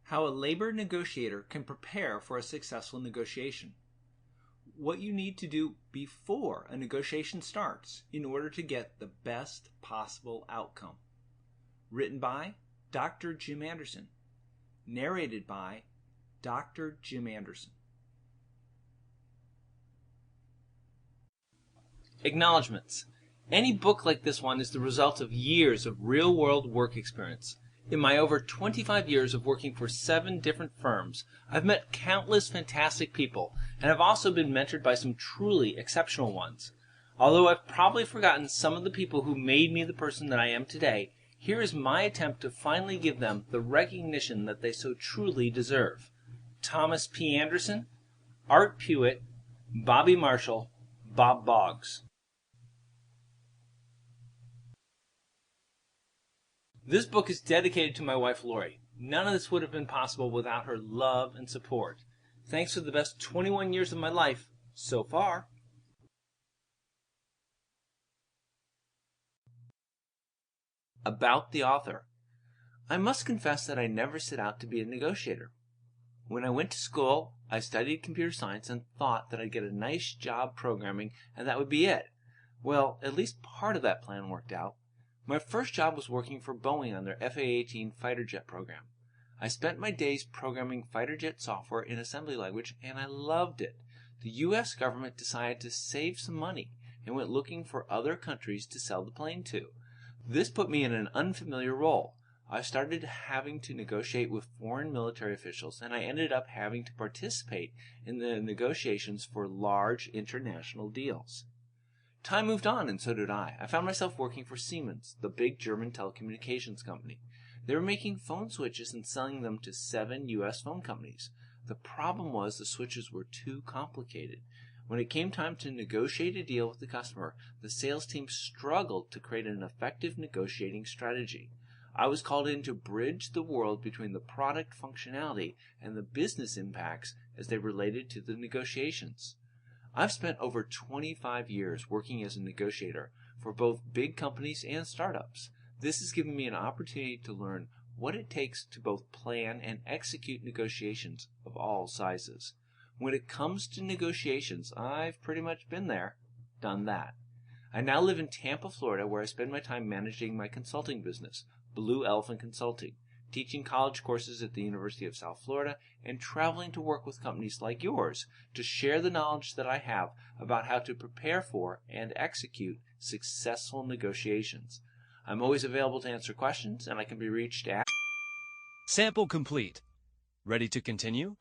How a labor negotiator can prepare for a successful negotiation. What you need to do before a negotiation starts in order to get the best possible outcome. Written by Dr. Jim Anderson. Narrated by Dr. Jim Anderson. Acknowledgements. Any book like this one is the result of years of real-world work experience. In my over 25 years of working for 7 different firms, I've met countless fantastic people, and I've also been mentored by some truly exceptional ones. Although I've probably forgotten some of the people who made me the person that I am today, here is my attempt to finally give them the recognition that they so truly deserve. Thomas P. Anderson, Art Pewitt, Bobby Marshall, Bob Boggs. This book is dedicated to my wife, Lori. None of this would have been possible without her love and support. Thanks for the best 21 years of my life so far. About the author. I must confess that I never set out to be a negotiator. When I went to school, I studied computer science and thought that I'd get a nice job programming and that would be it. Well, at least part of that plan worked out. My first job was working for Boeing on their FA-18 fighter jet program. I spent my days programming fighter jet software in assembly language, and I loved it. The U.S. government decided to save some money and went looking for other countries to sell the plane to. This put me in an unfamiliar role. I started having to negotiate with foreign military officials, and I ended up having to participate in the negotiations for large international deals. Time moved on, and so did I. I found myself working for Siemens, the big German telecommunications company. They were making phone switches and selling them to 7 U.S. phone companies. The problem was the switches were too complicated. When it came time to negotiate a deal with the customer, the sales team struggled to create an effective negotiating strategy. I was called in to bridge the world between the product functionality and the business impacts as they related to the negotiations. I've spent over 25 years working as a negotiator for both big companies and startups. This has given me an opportunity to learn what it takes to both plan and execute negotiations of all sizes. When it comes to negotiations, I've pretty much been there, done that. I now live in Tampa, Florida, where I spend my time managing my consulting business, Blue Elephant Consulting, teaching college courses at the University of South Florida, and traveling to work with companies like yours to share the knowledge that I have about how to prepare for and execute successful negotiations. I'm always available to answer questions, and I can be reached at... Sample complete. Ready to continue?